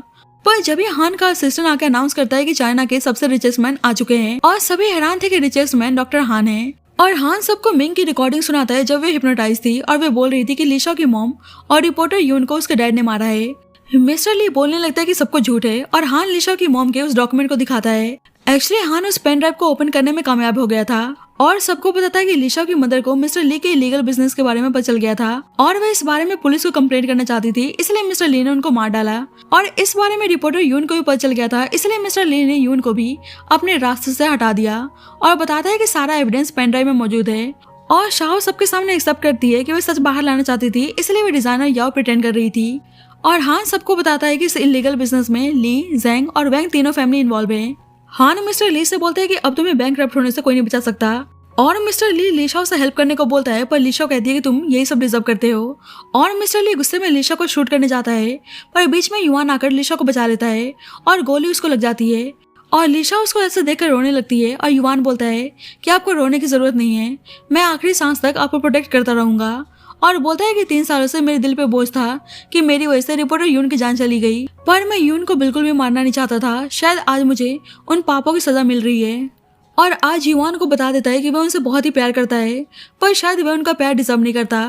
पर जब ये हान का असिस्टेंट आकर अनाउंस करता है कि चाइना के सबसे रिचेस्ट मैन आ चुके हैं और सभी हैरान थे कि रिचेस्ट मैन डॉक्टर हान है और हान सबको मिंग की रिकॉर्डिंग सुनाता है जब वे हिप्नोटाइज थी और वे बोल रही थी कि लिशा की मॉम और रिपोर्टर यून को उसके डैड ने मारा है। मिस्टर ली बोलने लगता है कि सब कुछ झूठ है और हान लिशा की मॉम के उस डॉक्यूमेंट को दिखाता है। एक्चुअली हान उस पेन ड्राइव को ओपन करने में कामयाब हो गया था और सबको पता था कि लिशा की मदर को मिस्टर ली के इलीगल बिजनेस के बारे में पता चल गया था और वह इस बारे में पुलिस को कंप्लेंट करना चाहती थी इसलिए मिस्टर ली ने उनको मार डाला और इस बारे में रिपोर्टर यून को भी पता चल गया था इसलिए मिस्टर ली ने यून को भी अपने रास्ते से हटा दिया और बताता है कि सारा एविडेंस पेन ड्राइव में मौजूद है और शाओ सबके सामने एक्सेप्ट करती है कि वह सच बाहर लाना चाहती थी इसलिए वह डिजाइनर याओ प्रिटेंड कर रही थी और हान सबको बताता है कि इस इलीगल बिजनेस में ली, जेंग और वैंग तीनों फैमिली इन्वॉल्व है। हान मिस्टर ली से बोलते हैं कि अब तुम्हें बैंकरप्ट होने से कोई नहीं बचा सकता और मिस्टर ली लिशा से हेल्प करने को बोलता है पर लिशा कहती है कि तुम यही सब डिजर्व करते हो और मिस्टर ली गुस्से में लिशा को शूट करने जाता है पर बीच में युआन आकर लिशा को बचा लेता है और गोली उसको लग जाती है और लिशा उसको ऐसे देखकर रोने लगती है और युआन बोलता है कि आपको रोने की जरूरत नहीं है, मैं आखिरी सांस तक आपको प्रोटेक्ट करता रहूंगा और बोलता है कि 3 सालों से मेरे दिल पे बोझ था कि मेरी वजह से रिपोर्टर यून की जान चली गई पर मैं यून को बिल्कुल भी मारना नहीं चाहता था। शायद आज मुझे उन पापों की सजा मिल रही है और आज युआन को बता देता है कि वह उनसे बहुत ही प्यार करता है पर शायद वह उनका प्यार डिजर्व नहीं करता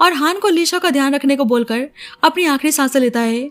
और हान को लिशा का ध्यान रखने को बोलकर अपनी आखिरी सांसें लेता है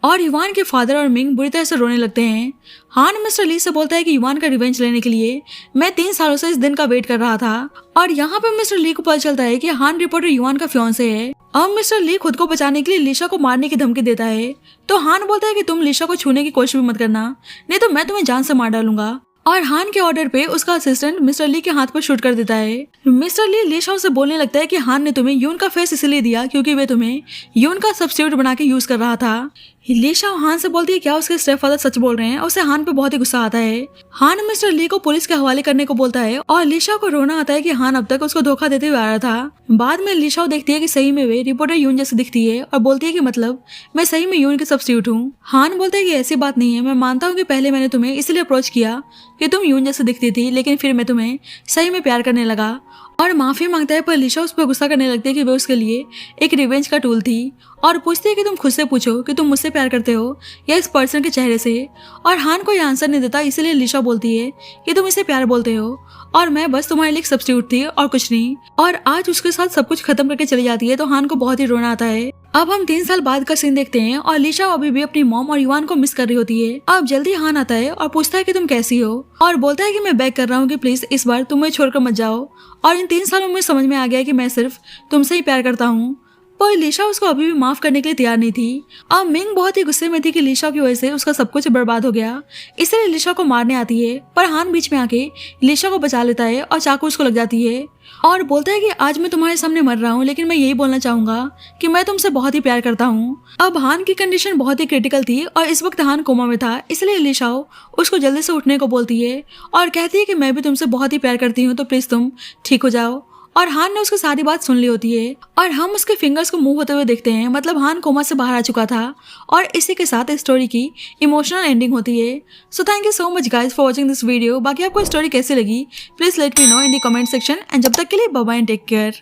और युआन के फादर और मिंग बुरी तरह से रोने लगते हैं। हान मिस्टर ली से बोलता है कि युआन का रिवेंज लेने के लिए मैं 3 सालों से इस दिन का वेट कर रहा था और यहाँ पे मिस्टर ली को पता चलता है कि हान रिपोर्टर युआन का फियांसे है। अब मिस्टर ली खुद को बचाने के लिए लिशा को मारने की धमकी देता है तो हान बोलता है कि तुम लिशा को छूने की कोशिश भी मत करना नहीं तो मैं तुम्हें जान से मार डालूंगा और हान के ऑर्डर पे उसका असिस्टेंट मिस्टर ली के हाथ पर शूट कर देता है। मिस्टर ली लिशा से बोलने लगता है कि हान ने तुम्हें यून का फेस इसलिए दिया क्योंकि वे तुम्हें यून का सब्स्टिट्यूट बना के यूज कर रहा था। लिशा हान से बोलती है क्या उसके स्टेपफादर सच बोल रहे हैं। उसे हान पे बहुत ही गुस्सा आता है। हान मिस्टर ली को पुलिस के हवाले करने को बोलता है और लिशा को रोना आता है कि हान अब तक उसको धोखा देते हुए आ रहा था। बाद में लिशा देखती है कि सही में वे रिपोर्टर यून जैसे दिखती है और बोलती है कि मतलब मैं सही में यून के सब्स्टिट्यूट हूँ। हान बोलता है कि ऐसी बात नहीं है, मैं मानता हूँ कि पहले मैंने तुम्हें इसलिए अप्रोच किया कि तुम यून जैसे दिखती थी लेकिन फिर मैं तुम्हें सही में प्यार करने लगा और माफी मांगता है पर लिशा उस पर गुस्सा करने लगती है कि वे उसके लिए एक रिवेंज का टूल थी और पूछती है कि तुम खुद से पूछो कि तुम मुझसे प्यार करते हो या इस पर्सन के चेहरे से और हान कोई आंसर नहीं देता इसलिए लिशा बोलती है कि तुम इसे प्यार बोलते हो और मैं बस तुम्हारे लिए एक सब्स्टिट्यूट थी और कुछ नहीं और आज उसके साथ सब कुछ खत्म करके चली जाती है तो हान को बहुत ही रोना आता है। अब हम 3 साल बाद का सीन देखते हैं और लिशा अभी भी अपनी मॉम और युआन को मिस कर रही होती है। अब जल्दी हान आता है और पूछता है कि तुम कैसी हो और बोलता है कि मैं बेग कर रहा हूँ कि प्लीज इस बार तुम मुझे छोड़कर मत जाओ और इन 3 सालों में समझ में आ गया कि मैं सिर्फ तुमसे ही प्यार करता हूँ। पर लिशा उसको अभी भी माफ करने के लिए तैयार नहीं थी। अब मिंग बहुत ही गुस्से में थी कि लिशा की वजह से उसका सब कुछ बर्बाद हो गया, इसलिए लिशा को मारने आती है पर हान बीच में आके लिशा को बचा लेता है और चाकू उसको लग जाती है और बोलता है कि आज मैं तुम्हारे सामने मर रहा हूँ लेकिन मैं यही बोलना चाहूंगा कि मैं तुमसे बहुत ही प्यार करता हूँ। अब हान की कंडीशन बहुत ही क्रिटिकल थी और इस वक्त हान कोमा में था इसलिए लिशा उसको जल्दी से उठने को बोलती है और कहती है कि मैं भी तुमसे बहुत ही प्यार करती हूँ तो प्लीज तुम ठीक हो जाओ और हान ने उसकी सारी बात सुन ली होती है और हम उसके फिंगर्स को मूव होते हुए देखते हैं। मतलब हान कोमा से बाहर आ चुका था और इसी के साथ स्टोरी की इमोशनल एंडिंग होती है। So thank you so much guys for watching this video. बाकी आपको स्टोरी कैसी लगी please let me know in the comment section and जब तक के लिए bye bye and take care.